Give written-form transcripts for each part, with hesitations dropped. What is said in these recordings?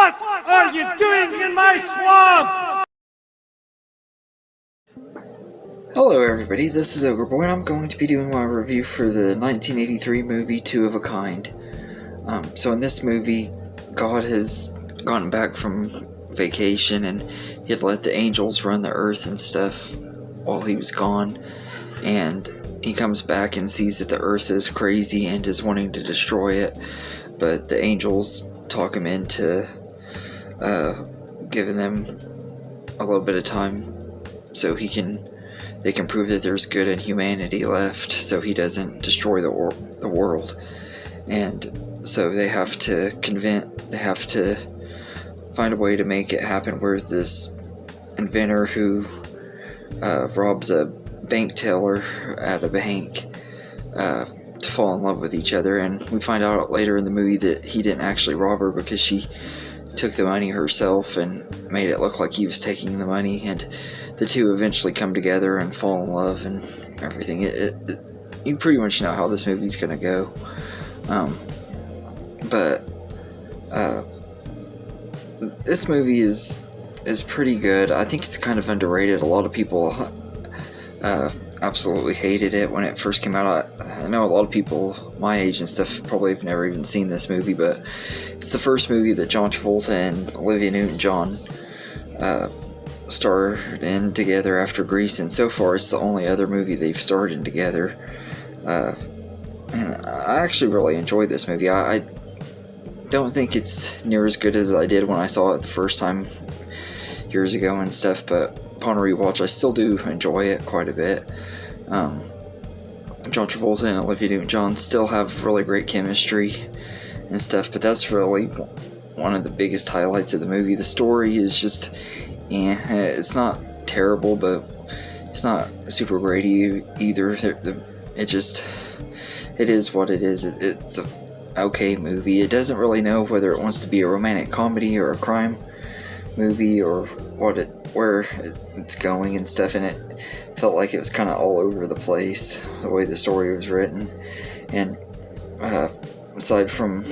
What are you doing in my swamp? Hello everybody, this is Overboy and I'm going to be doing my review for the 1983 movie Two of a Kind. So in this movie, God has gotten back from vacation and he had let the angels run the earth and stuff while he was gone, and he comes back and sees that the earth is crazy and is wanting to destroy it, but the angels talk him into giving them a little bit of time so they can prove that there's good in humanity left, so he doesn't destroy the world. And so they have to find a way to make it happen where this inventor who robs a bank teller at a bank to fall in love with each other. And we find out later in the movie that he didn't actually rob her because she took the money herself and made it look like he was taking the money, and the two eventually come together and fall in love and everything. You pretty much know how this movie's gonna go. But this movie is pretty good. I think it's kind of underrated. A lot of people absolutely hated it when it first came out. I know a lot of people my age and stuff probably have never even seen this movie, but it's the first movie that John Travolta and Olivia Newton-John starred in together after Grease, and so far it's the only other movie they've starred in together. And I actually really enjoyed this movie. I don't think it's near as good as I did when I saw it the first time years ago and stuff, but upon rewatch I still do enjoy it quite a bit. John Travolta and Olivia Newton-John still have really great chemistry and stuff, but that's really one of the biggest highlights of the movie. The story is just, it's not terrible, but it's not super great either. It is what it is. It's a okay movie. It doesn't really know whether it wants to be a romantic comedy or a crime movie or where it's going and stuff, and it felt like it was kind of all over the place the way the story was written. And aside from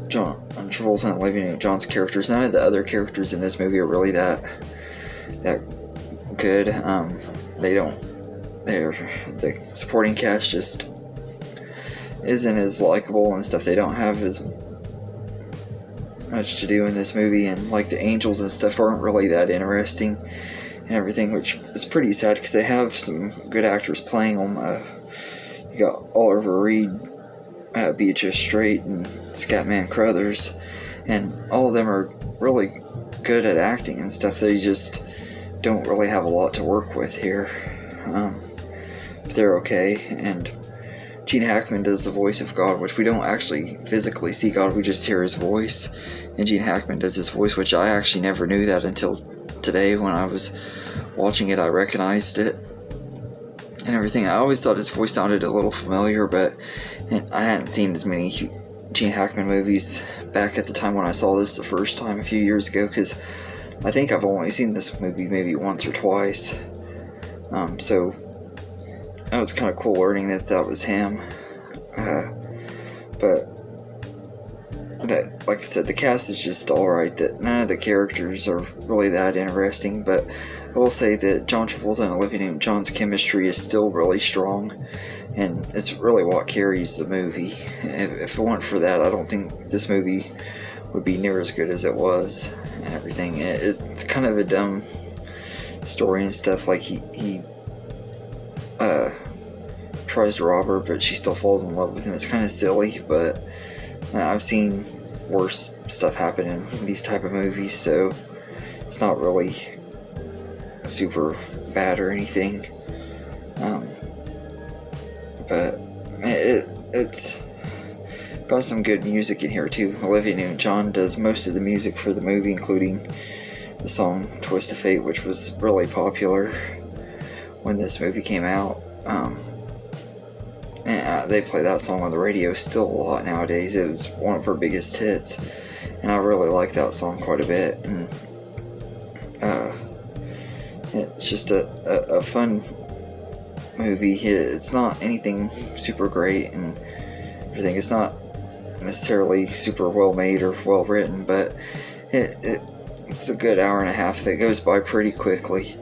John Travolta and Olivia Newton-John's characters, none of the other characters in this movie are really that good. The supporting cast just isn't as likable and stuff. They don't have as much to do in this movie, and like the angels and stuff aren't really that interesting and everything, which is pretty sad because they have some good actors playing them. You got Oliver Reed, Beatrice Straight, and Scatman Crothers, and all of them are really good at acting and stuff. They just don't really have a lot to work with here, but they're okay. And Gene Hackman does the voice of God, which we don't actually physically see God, we just hear his voice, and Gene Hackman does his voice, which I actually never knew that until today when I was watching it. I recognized it and everything. I always thought his voice sounded a little familiar, but I hadn't seen as many Gene Hackman movies back at the time when I saw this the first time a few years ago, because I think I've only seen this movie maybe once or twice. So it was kind of cool learning that was him. But like I said, the cast is just alright. That none of the characters are really that interesting, but I will say that John Travolta and Olivia Newton-John's chemistry is still really strong, and it's really what carries the movie. If it weren't for that, I don't think this movie would be near as good as it was and everything. It's kind of a dumb story and stuff. Like he tries to rob her, but she still falls in love with him. It's kind of silly, but I've seen worse stuff happen in these type of movies, so it's not really super bad or anything. But it's got some good music in here too. Olivia Newton-John does most of the music for the movie, including the song Twist of Fate, which was really popular when this movie came out. And they play that song on the radio still a lot nowadays. It was one of her biggest hits, and I really like that song quite a bit. And it's just a fun movie. It's not anything super great and everything. It's not necessarily super well made or well written, but it's a good hour and a half that goes by pretty quickly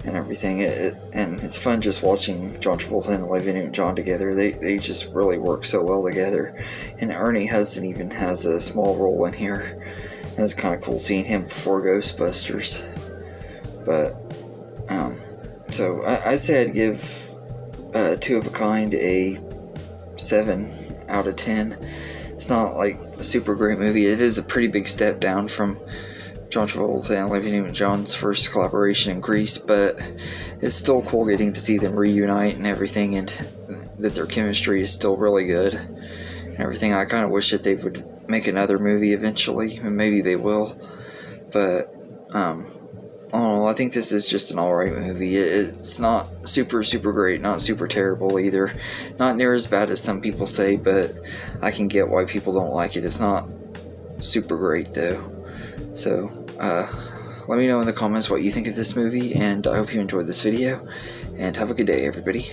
and everything. And it's fun just watching John Travolta and Olivia Newton-John together. They just really work so well together. And Ernie Hudson even has a small role in here. And it's kind of cool seeing him before Ghostbusters. But so I'd say I'd give Two of a Kind a 7 out of 10. It's not like a super great movie. It is a pretty big step down from John Travolta and Olivia Newton-John's first collaboration in Grease, but it's still cool getting to see them reunite and everything, and that their chemistry is still really good and everything. I kind of wish that they would make another movie eventually, and maybe they will, but I think this is just an alright movie. It's not super great, not super terrible either, not near as bad as some people say, but I can get why people don't like it. It's not super great though. So, let me know in the comments what you think of this movie, and I hope you enjoyed this video, and have a good day, everybody.